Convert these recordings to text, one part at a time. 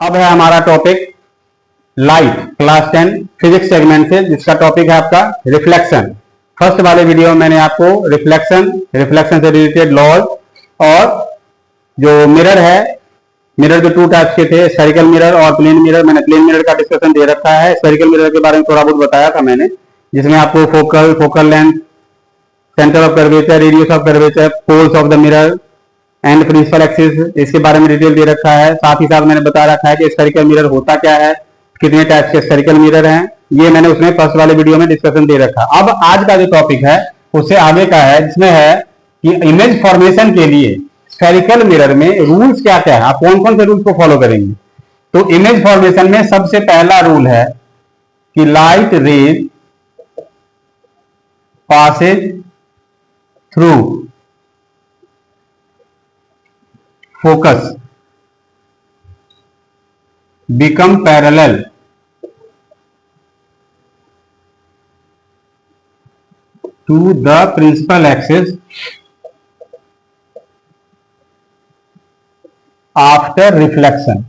अब है हमारा topic light, class 10 physics segment से, जिसका टॉपिक है आपका रिफ्लेक्शन। फर्स्ट वाले वीडियो में मैंने आपको रिफ्लेक्शन से रिलेटेड लॉज और जो मिरर है, मिरर जो 2 टाइप्स के थे, स्फेरिकल मिरर और प्लेन मिरर, मैंने प्लेन मिरर का डिस्कशन दे रखा है। स्फेरिकल मिरर के बारे में थोड़ा बहुत बताया था मैंने, जिसमें आपको focal length, centre of curvature, radius of curvature, poles of the mirror and principal axis, इसके बारे में डिटेल दे रखा है। साथ ही साथ मैंने बता रखा है कि स्फेरिकल मिरर होता क्या है, कितने टाइप के स्फेरिकल मिरर हैं, ये मैंने उसमें फर्स्ट वाले वीडियो में डिस्कशन दे रखा। अब आज का जो टॉपिक है उससे आगे का है, जिसमें है कि इमेज फॉर्मेशन के लिए स्फेरिकल मिरर में रूल्स क्या क्या है, आप कौन कौन से रूल्स को फॉलो करेंगे। तो इमेज फॉर्मेशन में सबसे पहला रूल है कि light rays Passage through focus become parallel to the principal axis after reflection।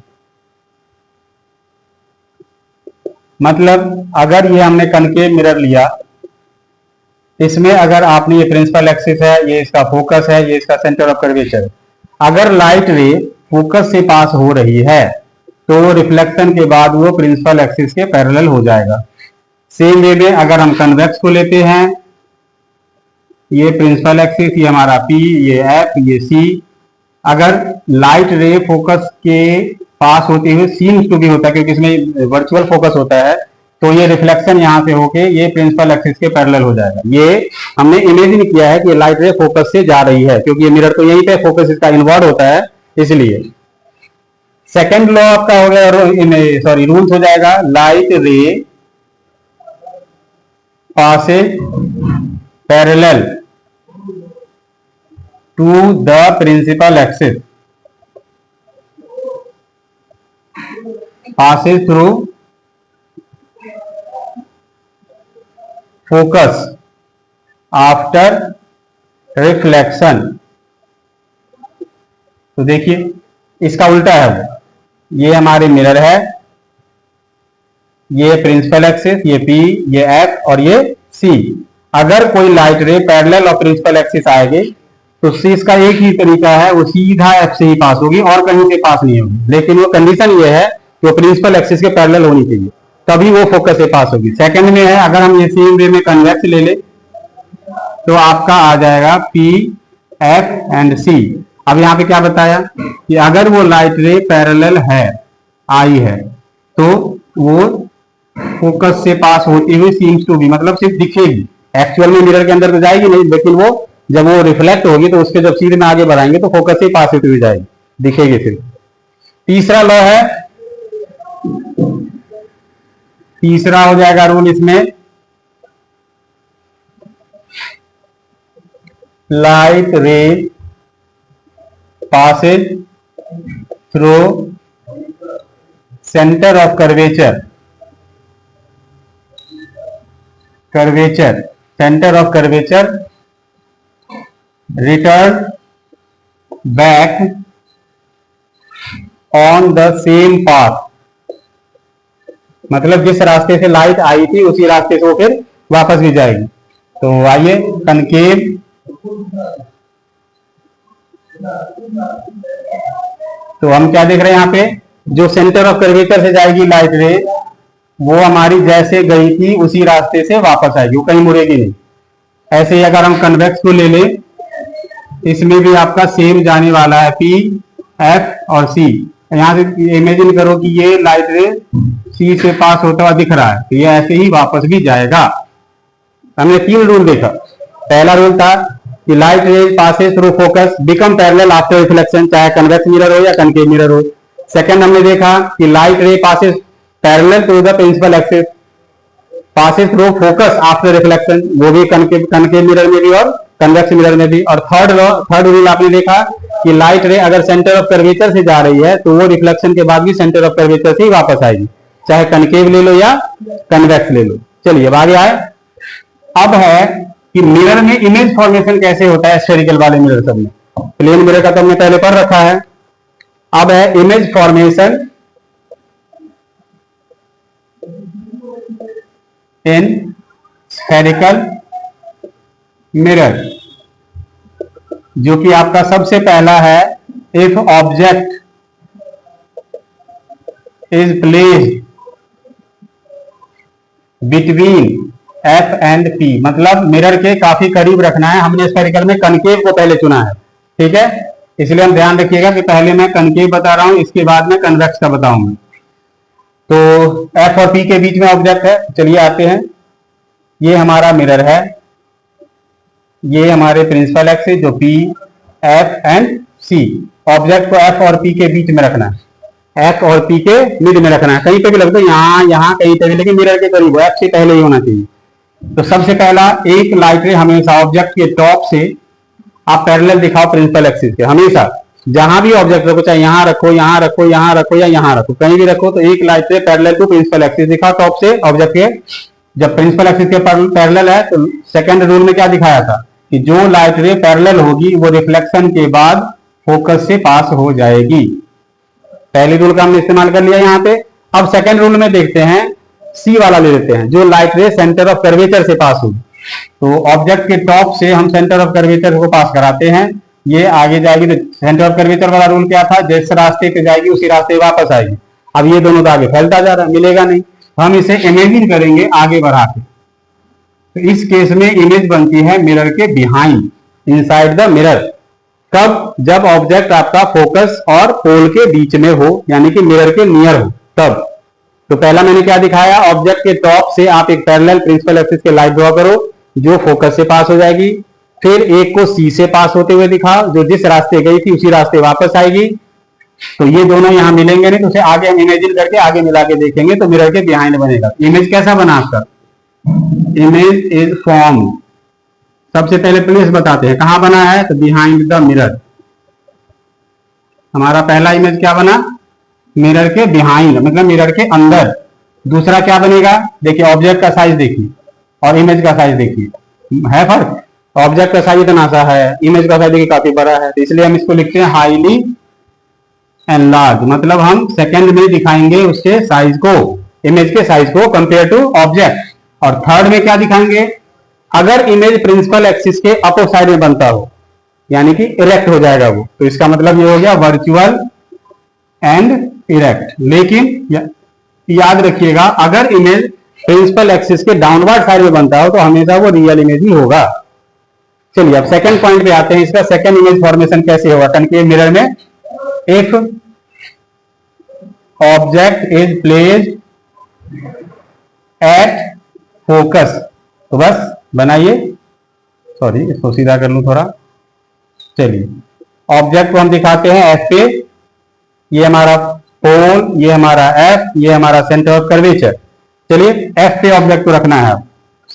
मतलब अगर ये हमने कनकेव मिरर लिया, इसमें अगर आपने ये प्रिंसिपल एक्सिस है, ये इसका फोकस है, ये इसका सेंटर ऑफ कर्वेचर, अगर लाइट रे फोकस से पास हो रही है तो रिफ्लेक्शन के बाद वो प्रिंसिपल एक्सिस के पैरेलल हो जाएगा। सेम वे में अगर हम कन्वेक्स को लेते हैं, ये प्रिंसिपल एक्सिस, ये हमारा P, ये F, ये C, अगर लाइट रे फोकस के पास होते हुए सीम्स टू भी होता है, क्योंकि इसमें वर्चुअल फोकस होता है, तो ये रिफ्लेक्शन यहां से होके ये प्रिंसिपल एक्सिस के पैरेलल हो जाएगा। ये हमने इमेजिन किया है कि लाइट रे फोकस से जा रही है, क्योंकि ये मिरर तो यहीं पे फोकस इसका इन्वर्ट होता है, इसलिए। सेकेंड लॉ आपका हो गया, रूल्स हो जाएगा, light ray passes parallel to the principal axis, passes through focus after reflection. तो देखिए इसका उल्टा है, वो ये हमारे मिरर है, ये प्रिंसिपल एक्सिस, ये P, ये F और ये C। अगर कोई लाइट रे पैरेलल और प्रिंसिपल एक्सिस आएगी तो C इसका एक ही तरीका है, वो सीधा F से ही पास होगी और कहीं से पास नहीं होगी, लेकिन वो कंडीशन ये है कि वो प्रिंसिपल एक्सिस के पैरेलल होनी चाहिए, तभी वो फोकस से पास होगी। सेकंड में है, अगर हम ये सेम वे में कन्वेक्स ले ले तो आपका आ जाएगा P, F एंड C। अब यहाँ पे क्या बताया कि अगर वो लाइट रे पैरेलल है, आई है, तो वो फोकस से पास होती हुई सीम्स टू बी, मतलब सिर्फ दिखेगी, एक्चुअल में मिरर के अंदर तो जाएगी नहीं, लेकिन वो जब वो रिफ्लेक्ट होगी तो उसके जब सीधे में आगे बढ़ाएंगे तो फोकस से पास होती हुई जाएगी, दिखेगी सिर्फ। तीसरा लॉ है, तीसरा हो जाएगा रूल इसमें, लाइट रे passes through center of curvature, center of curvature return back on the same path। मतलब जिस रास्ते से लाइट आई थी उसी रास्ते से वो फिर वापस भी जाएगी। तो आइए कनकेव, तो हम क्या देख रहे हैं यहाँ पे, जो सेंटर ऑफ कर्वेचर से जाएगी लाइट रे, वो हमारी जैसे गई थी उसी रास्ते से वापस आएगी, वो कहीं मुड़ेगी नहीं। ऐसे ही अगर हम कन्वेक्स को ले लें, इसमें भी आपका सेम जाने वाला है, P, F और C। यहाँ से इमेजिन करो कि ये लाइट रे C से पास होता हुआ दिख रहा है, तो ये ऐसे ही वापस भी जाएगा। हमने 3 रूल देखा। पहला रूल था कि light ray passes through focus become parallel after reflection, चाहे कन्वेक्स मिरर हो या कनकेव मिरर हो। सेकंड हमने देखा कि light ray passes parallel to the principal axis, passes through focus after reflection, वो भी कनकेव मिरर में भी और कन्वेक्स मिरर में भी। और थर्ड रूल आपने देखा कि लाइट रे अगर सेंटर ऑफ कर्वेचर से जा रही है तो वो रिफ्लेक्शन के बाद भी सेंटर ऑफ कर्वेचर से ही वापस आएगी, चाहे कनकेव ले लो या कन्वेक्स ले लो। चलिए अब आगे आए। अब है कि मिरर में इमेज फॉर्मेशन कैसे होता है स्फेरिकल वाले मिरर सब में। प्लेन मिरर का तो हमने पहले पढ़ रखा है। अब है image formation in spherical mirror, जो कि आपका सबसे पहला है, if object is placed between F and P, मतलब मिरर के काफी करीब रखना है। हमने स्फेरिकल में कनकेव को पहले चुना है, ठीक है, इसलिए हम ध्यान रखिएगा कि पहले मैं कनकेव बता रहा हूं, इसके बाद मैं कन्वेक्स का बताऊंगा। तो एफ और पी के बीच में ऑब्जेक्ट है, चलिए आते हैं। ये हमारा मिरर है, ये हमारे प्रिंसिपल एक्सिस जो P F and C, object को एफ और पी के बीच में रखना है, एफ और पी के मिड में रखना है। कहीं पे भी लग दो, यहाँ कहीं पे भी, लेकिन मिरर के करीब हो, एफ से पहले ही होना चाहिए। तो सबसे पहला, एक लाइट रे हमेशा ऑब्जेक्ट के टॉप से आप पैरेलल दिखाओ प्रिंसिपल एक्सिस के, हमेशा जहां भी ऑब्जेक्ट रखो, चाहे यहां रखो, यहां रखो, यहां रखो या यहां रखो, कहीं भी रखो, तो एक light ray parallel to principal axis दिखाओ टॉप से ऑब्जेक्ट के। जब प्रिंसिपल एक्सिस के पैरेलल है तो सेकंड रूल में क्या दिखाया था कि जो लाइट रे पैरेलल होगी वो रिफ्लेक्शन के बाद फोकस से पास हो जाएगी। पहले रूल का हमने इस्तेमाल कर लिया यहाँ पे। अब सेकंड रूल में देखते हैं, सी वाला ले लेते हैं, जो लाइट रे सेंटर ऑफ कर्वेचर से पास होगी। तो ऑब्जेक्ट के टॉप से हम सेंटर ऑफ कर्वेचर को पास कराते हैं, ये आगे जाएगी। तो सेंटर ऑफ कर्वेचर वाला रूल क्या था, जिस रास्ते पे जाएगी उसी रास्ते वापस आएगी। अब ये दोनों तो आगे फैलता जा रहा है, मिलेगा नहीं, हम इसे इमेजिन करेंगे आगे बढ़ा के। तो इस केस में इमेज बनती है मिरर के बिहाइंड, इनसाइड द मिरर। कब, जब ऑब्जेक्ट आपका फोकस और पोल के बीच में हो, यानी कि मिरर के नियर हो, तब। तो पहला मैंने क्या दिखाया, ऑब्जेक्ट के टॉप से आप एक पैरेलल प्रिंसिपल एक्सिस के लाइट ड्रॉ करो जो फोकस से पास हो जाएगी। फिर एक को सी से पास होते हुए दिखाओ, जो जिस रास्ते गई थी उसी रास्ते वापस आएगी। तो ये दोनों यहां मिलेंगे नहीं, तो उसे आगे हम इमेजिन करके आगे मिला के देखेंगे तो मिरर के बिहाइंड बनेगा। इमेज कैसा बना आपका, इमेज इज फॉर्म, सबसे पहले प्लेस बताते हैं कहां बना है, तो बिहाइंड द मिरर। हमारा पहला इमेज क्या बना, मिरर के बिहाइंड, मतलब मिरर के अंदर। दूसरा क्या बनेगा, देखिए ऑब्जेक्ट का साइज देखिए और इमेज का साइज देखिए, है फर्क। ऑब्जेक्ट का साइज इतना सा है, इमेज का साइज देखिए काफी बड़ा है, तो इसलिए हम इसको लिखते हैं हाईली एनलार्ज, मतलब हम सेकंड में दिखाएंगे उसके साइज को, इमेज के साइज को कंपेयर टू ऑब्जेक्ट। और थर्ड में क्या दिखाएंगे, अगर इमेज प्रिंसिपल एक्सिस के अपोजिट साइड में बनता हो, यानी कि इरेक्ट हो जाएगा वो, तो इसका मतलब ये हो गया वर्चुअल एंड इरेक्ट। लेकिन याद रखिएगा, अगर इमेज प्रिंसिपल एक्सिस के डाउनवर्ड साइड में बनता हो तो हमेशा वो रियल इमेज ही होगा। चलिए अब सेकंड पॉइंट पे आते हैं, इसका सेकंड इमेज फॉर्मेशन कैसे होगा कनकेव मिरर में। If object is placed at focus, तो बस बनाइए, सॉरी इसको सीधा कर लूं थोड़ा। चलिए ऑब्जेक्ट को हम दिखाते हैं एफ पे, ये हमारा पोल, ये हमारा एफ, ये हमारा सेंटर ऑफ कर्वेचर। चलिए एफ पे ऑब्जेक्ट को रखना है,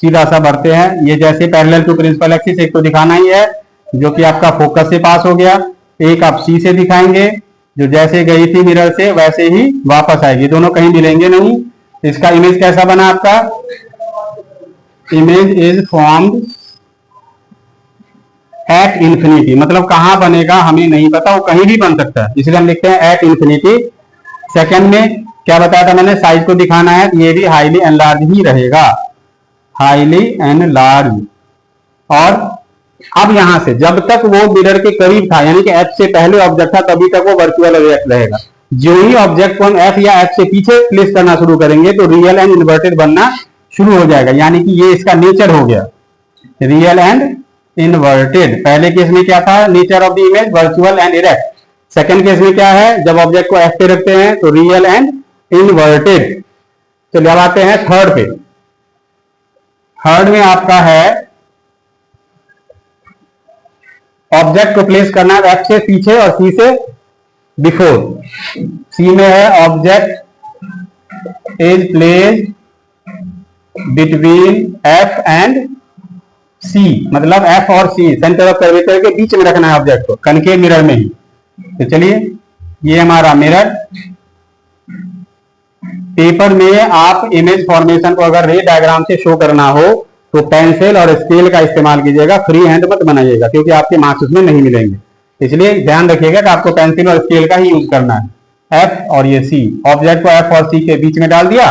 सीधा सा बढ़ते हैं। ये जैसे पैरेलल टू प्रिंसिपल एक्सिस, एक तो दिखाना ही है जो कि आपका फोकस से पास हो गया, एक आप सी से दिखाएंगे जो जैसे गई थी मिरर से वैसे ही वापस आएगी, दोनों कहीं मिलेंगे नहीं। इसका इमेज कैसा बना आपका, image is formed at infinity, मतलब कहां बनेगा हमें नहीं पता, वो कहीं भी बन सकता है, इसलिए हम लिखते हैं एट इंफिनिटी। सेकंड में क्या बताया था मैंने, साइज को दिखाना है, ये भी हाईली एनलार्ज ही रहेगा, हाईली एनलार्ज। और अब यहां से जब तक वो मिरर के करीब था, यानी कि एफ से पहले ऑब्जेक्ट था, तभी तक वो वर्चुअल ऑब्जेक्ट रहेगा। जो ही ऑब्जेक्ट को हम एफ या एफ से पीछे प्लेस करना शुरू करेंगे तो रियल एंड इन्वर्टेड बनना शुरू हो जाएगा, यानी कि ये इसका नेचर हो गया, रियल एंड इन्वर्टेड। पहले केस में क्या था, nature of the image virtual and erect. Second case में क्या है, जब ऑब्जेक्ट को एफ पे रखते हैं तो रियल एंड इन्वर्टेड। चलिए अब आते हैं थर्ड पे। थर्ड में आपका है ऑब्जेक्ट को प्लेस करना है एफ से पीछे और सी से बिफोर। सी में है object is placed between F and C, मतलब एफ और सी सेंटर ऑफ कर्वेचर के बीच में रखना है ऑब्जेक्ट को, कनकेव मिरर में ही। तो चलिए ये हमारा मिरर। पेपर में आप इमेज फॉर्मेशन को अगर रे डायग्राम से शो करना हो तो पेंसिल और स्केल का इस्तेमाल कीजिएगा, फ्री हैंड मत बनाइएगा क्योंकि आपके मार्क्स उसमें नहीं मिलेंगे। इसलिए ध्यान रखिएगा कि आपको पेंसिल और स्केल का ही यूज करना है। एफ और ये सी, ऑब्जेक्ट को एफ और सी के बीच में डाल दिया,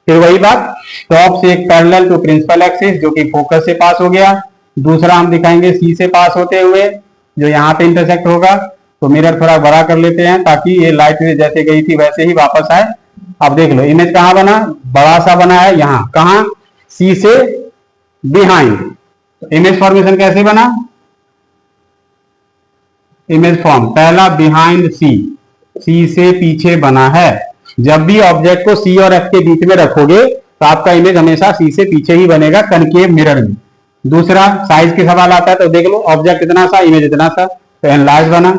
फिर वही बात टॉप से एक पैरेलल टू प्रिंसिपल एक्सिस जो कि फोकस से पास हो गया, दूसरा हम दिखाएंगे सी से पास होते हुए जो यहाँ पे इंटरसेक्ट होगा। तो मिरर थोड़ा बड़ा कर लेते हैं ताकि ये लाइट जैसे गई थी वैसे ही वापस आए। अब देख लो इमेज कहाँ बना, बड़ा सा बना है यहाँ, कहाँ, सी से बिहाइंड। तो इमेज फॉर्मेशन कैसे बना, इमेज फॉर्म पहला बिहाइंड सी, सी से पीछे बना है। जब भी ऑब्जेक्ट को सी और एफ के बीच में रखोगे तो आपका इमेज हमेशा सी से पीछे ही बनेगा कनकेव मिरर में। दूसरा साइज के सवाल आता है तो देख लो ऑब्जेक्ट इतना सा, इमेज इतना सा, तो एनलार्ज बना।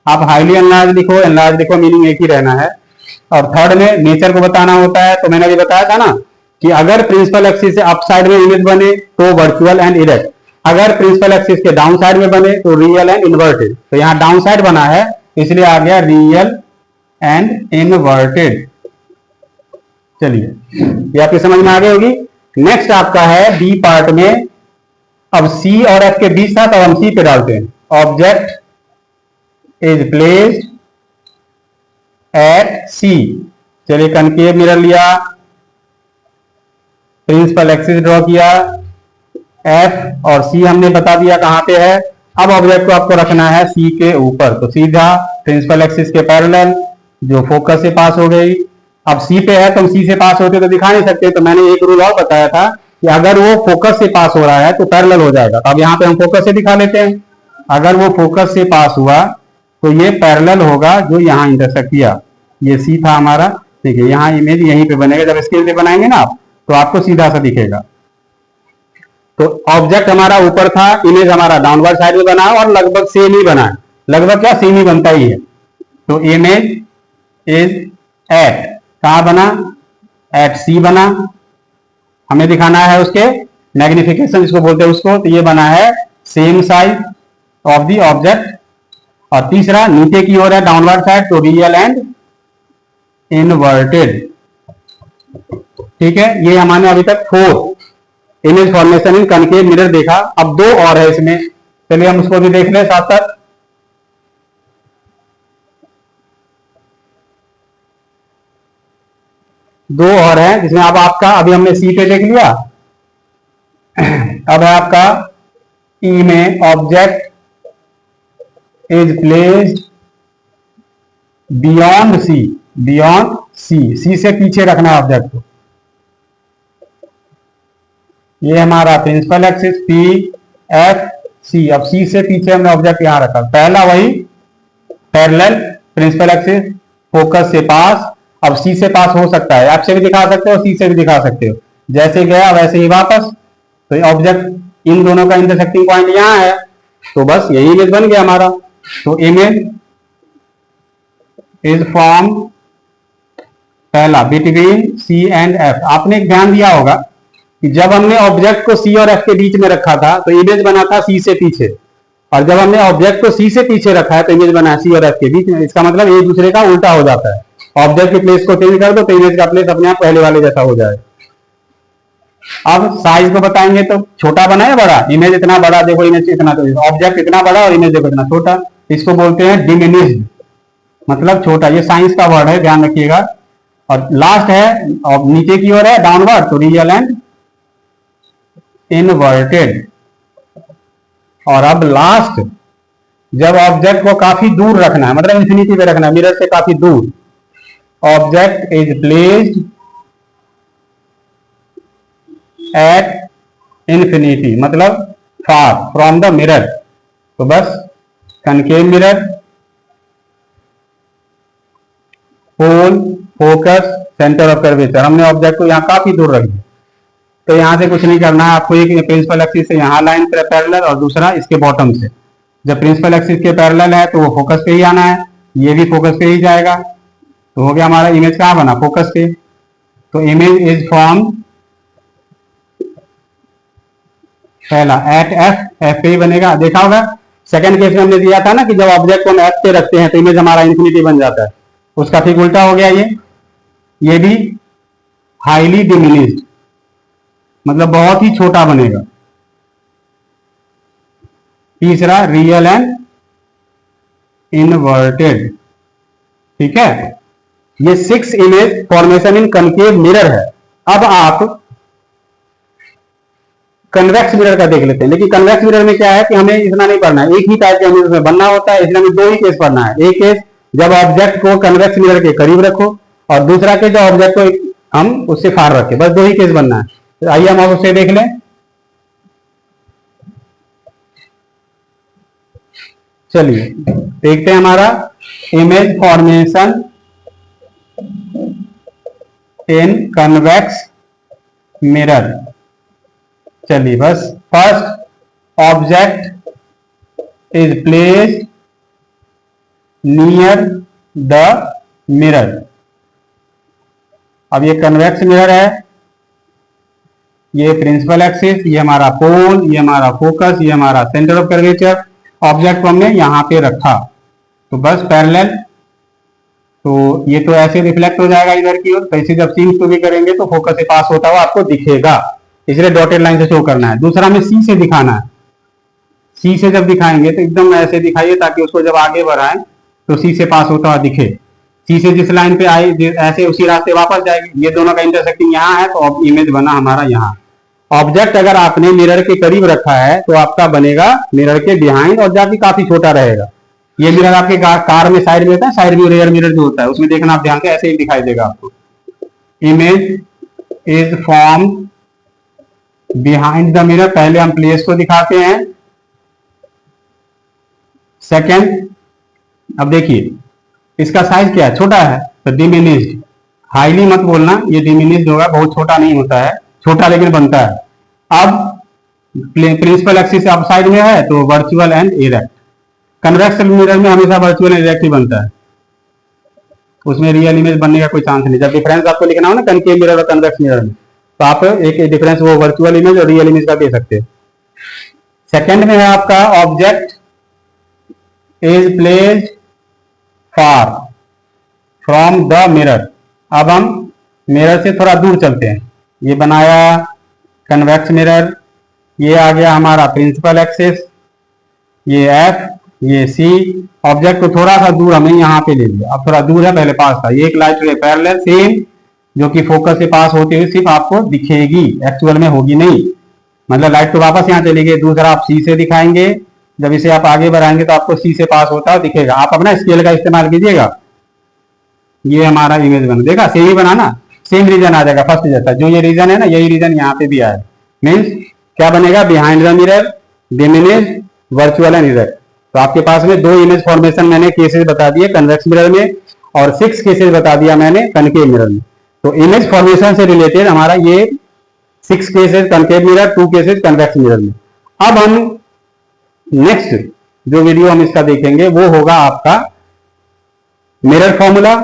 आप हाईली एनलार्ज लिखो, एनलार्ज लिखो, मीनिंग एक ही रहना है। और थर्ड में नेचर को बताना होता है, तो मैंने अभी बताया था ना कि अगर प्रिंसिपल एक्सिस से अप साइड में इमेज बने तो वर्चुअल एंड इरेक्ट, अगर प्रिंसिपल एक्सिस के डाउन साइड में बने तो रियल एंड इन्वर्टेड। तो यहाँ डाउन साइड बना है इसलिए आ गया रियल एंड इनवर्टेड। चलिए ये आपकी समझ में आ गई होगी। नेक्स्ट आपका है बी पार्ट में, अब सी और एफ के बीच था तो हम सी पे डालते हैं। ऑब्जेक्ट इज प्लेस्ड एट सी, चलिए कनकेव मिरर लिया, प्रिंसिपल एक्सिस ड्रॉ किया, एफ और सी हमने बता दिया कहां पे है। अब ऑब्जेक्ट को आपको रखना है सी के ऊपर, तो सीधा प्रिंसिपल एक्सिस के पैरेलल जो फोकस से पास हो गई। अब सी पे है तो हम सी से पास होते तो दिखा नहीं सकते, तो मैंने एक रूल और बताया था कि अगर वो फोकस से पास हो रहा है तो पैरेलल हो जाएगा। तो अब यहाँ पे हम फोकस से दिखा लेते हैं, अगर वो फोकस से पास हुआ तो ये पैरेलल होगा जो यहाँ इंटरसेक्ट किया, ये सी था हमारा, ठीक है, यहाँ इमेज यहीं पे बनेगा। जब स्केल पे बनाएंगे ना आप तो आपको सीधा सा दिखेगा। तो ऑब्जेक्ट हमारा ऊपर था, इमेज हमारा डाउनवर्ड साइड में बना और लगभग सेम ही बना है, लगभग क्या सेम ही बनता ही है। तो इमेज इज एट, कहां बना, एट सी बना, हमें दिखाना है उसके मैग्निफिकेशन जिसको बोलते हैं उसको, तो ये बना है same size of the object. और तीसरा नीचे की ओर है डाउनवर्ड साइड, तो रियल एंड इनवर्टेड। ठीक है, ये हमने अभी तक 4 इमेज फॉर्मेशन इन कनकेव मिरर देखा। अब 2 और है इसमें, चलिए हम उसको भी देख लें साथ साथ। दो और है जिसमें अब आपका, अभी हमने सी पे देख लिया, अब है आपका ई में object is placed beyond C, beyond C, C से पीछे रखना है ऑब्जेक्ट को। ये हमारा principal axis P F C, अब सी से पीछे हमने ऑब्जेक्ट यहां रखा, पहला वही पैरेलल प्रिंसिपल एक्सिस फोकस से पास। अब सी से पास हो सकता है, एफ से भी दिखा सकते हो, सी से भी दिखा सकते हो, जैसे गया वैसे ही वापस। तो ऑब्जेक्ट इन दोनों का इंटरसेक्टिंग पॉइंट यहां है, तो बस यही इमेज बन गया हमारा। तो इमेज इज फॉर्म पहला बिटवीन सी एंड एफ। आपने एक ध्यान दिया होगा कि जब हमने ऑब्जेक्ट को सी और एफ के बीच में रखा था तो इमेज बना था सी से पीछे, और जब हमने ऑब्जेक्ट को सी से पीछे रखा है तो इमेज बना है सी और एफ के बीच में। इसका मतलब एक दूसरे का उल्टा हो जाता है, ऑब्जेक्ट की प्लेस को चेंज कर दो तो इमेज का प्लेस अपने आप पहले वाले जैसा हो जाए। अब साइज को बताएंगे तो छोटा बना है बड़ा, इमेज इतना बड़ा, देखो इमेज इतना, तो ऑब्जेक्ट इतना बड़ा और इमेज देखो इतना छोटा, इसको बोलते हैं डिमिनिश्ड, मतलब छोटा। ये साइंस का वर्ड है, ध्यान रखिएगा। और लास्ट है, और नीचे की ओर है डाउनवर्ड, तो रियल एंड इनवर्टेड। और अब लास्ट, जब ऑब्जेक्ट को काफी दूर रखना है, मतलब इंफिनिटी पे रखना है, मिरर से काफी दूर, object is placed at infinity, मतलब फार फ्रॉम द मिरर। तो बस concave mirror, pole, focus, centre of curvature, हमने ऑब्जेक्ट को यहाँ काफी दूर रख दिया। तो यहां से कुछ नहीं करना है आपको, एक प्रिंसिपल एक्सिस से यहाँ लाइन पैरेलल और दूसरा इसके बॉटम से। जब प्रिंसिपल एक्सिस के पैरेलल है तो वो फोकस पे ही आना है, ये भी फोकस पे ही जाएगा। तो हो गया हमारा इमेज कहाँ बना, फोकस पे। तो इमेज इज फॉर्म पहला एट एफ, एफ पे ही बनेगा। देखा होगा सेकंड केस में हमने दिया था ना कि जब ऑब्जेक्ट को हम एफ पे रखते हैं तो इमेज हमारा इंफिनिटी बन जाता है, उसका ठीक उल्टा हो गया ये भी हाईली डिमिनिश्ड, मतलब बहुत ही छोटा बनेगा। तीसरा रियल एंड इनवर्टेड। ठीक है, ये 6 इमेज फॉर्मेशन इन कनकेव मिरर है। अब आप कन्वेक्स मिरर का देख लेते हैं। लेकिन कन्वेक्स मिरर में क्या है कि हमें इतना नहीं पढ़ना है, एक ही टाइप का इमेज में बनना होता है, इसलिए हमें दो ही केस पढ़ना है। एक केस जब ऑब्जेक्ट को कन्वेक्स मिरर के करीब रखो, और दूसरा केस जब ऑब्जेक्ट को हम उससे फार रखें, बस दो ही केस बनना है। तो आइए हम अब उससे देख लें। चलिए देखते हैं हमारा इमेज फॉर्मेशन इन कन्वेक्स मिरर। चलिए बस first object is placed near the mirror. अब ये कन्वेक्स मिरर है, ये प्रिंसिपल एक्सिस, ये हमारा पोल, ये हमारा फोकस, ये हमारा सेंटर ऑफ कर्वेचर। ऑब्जेक्ट को हमने यहां पे रखा, तो बस पैरेलल, तो ये तो ऐसे रिफ्लेक्ट हो जाएगा इधर की ओर। कैसे जब सीन टू भी करेंगे तो फोकस से पास होता हुआ आपको दिखेगा, इसलिए डॉटेड लाइन से शो करना है। दूसरा में सी से दिखाना है। सी से जब दिखाएंगे तो एकदम ऐसे दिखाइए ताकि उसको जब आगे बढ़ाएं तो सी से पास होता हुआ दिखे। सी से जिस लाइन पे आई ऐसे उसी रास्ते वापस जाएगी। ये दोनों का इंटरसेक्टिंग यहाँ है, तो इमेज बना हमारा यहाँ। ऑब्जेक्ट अगर आपने मिरर के करीब रखा है तो आपका बनेगा मिरर के बिहाइंड, और जाके काफी छोटा रहेगा। ये मिरर आपके कार में साइड में होता है, साइड व्यू रेयर मिरर जो होता है उसमें देखना आप ध्यान से, ऐसे ही दिखाई देगा आपको। Image is form behind the mirror, पहले हम प्लेस को दिखाते हैं। सेकेंड, अब देखिए इसका साइज क्या है, छोटा है, तो डिमिनिश्ड। हाईली मत बोलना, ये डिमिनिश्ड होगा, बहुत छोटा नहीं होता है, छोटा लेकिन बनता है। अब प्रिंसिपल एक्सिस अब साइड में है तो virtual and erect. Convex mirror में हमेशा वर्चुअल एंड इरेक्ट ही बनता है, उसमें रियल इमेज बनने का कोई चांस नहीं। जब डिफरेंस आपको लिखना हो ना कनकेव मिरर और कन्वेक्स मिरर में, तो आप एक डिफरेंस वो वर्चुअल इमेज और रियल इमेज का दे सकते हैं। सेकेंड में है आपका object is placed far from the mirror. अब हम मिरर से थोड़ा दूर चलते हैं। ये बनाया कन्वेक्स मिरर, ये आ गया हमारा प्रिंसिपल एक्सिस, ये एफ, ये सी। ऑब्जेक्ट को थोड़ा सा दूर हमने यहाँ पे ले लिया, अब थोड़ा दूर है, पहले पास था। ये एक लाइट रे पैरेलल सेम, जो कि फोकस से पास होते हुए सिर्फ आपको दिखेगी, एक्चुअल में होगी नहीं। मतलब लाइट तो वापस यहाँ चली गई। दूसरा आप सी से दिखाएंगे, जब इसे आप आगे बढ़ाएंगे तो आपको सी से पास होता है दिखेगा। आप अपना स्केल का इस्तेमाल कीजिएगा। ये हमारा इमेज बना, देखा सेम ही बनाना, सेम रीजन आ जाएगा फर्स्ट जैसा। जो ये रीजन है ना, यही रीजन यहाँ पे भी आया। मीन्स क्या बनेगा, behind the mirror, diminished, virtual and erect. तो आपके पास में दो इमेज फॉर्मेशन मैंने केसेस बता दिए कन्वेक्स मिरर में, और 6 केसेस बता दिया मैंने कनकेव मिरर में। तो इमेज फॉर्मेशन से रिलेटेड हमारा ये 6 cases concave mirror, 2 cases convex mirror में। अब हम नेक्स्ट जो वीडियो हम इसका देखेंगे वो होगा आपका mirror formula,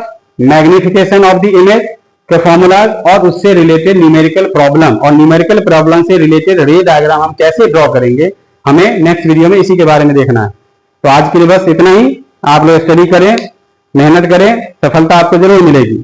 magnification of the image के फॉर्मूलाज, और उससे रिलेटेड न्यूमेरिकल प्रॉब्लम, और न्यूमेरिकल प्रॉब्लम से रिलेटेड रे डायग्राम हम कैसे ड्रॉ करेंगे, हमें नेक्स्ट वीडियो में इसी के बारे में देखना है। तो आज के लिए बस इतना ही। आप लोग स्टडी करें, मेहनत करें, सफलता आपको जरूर मिलेगी।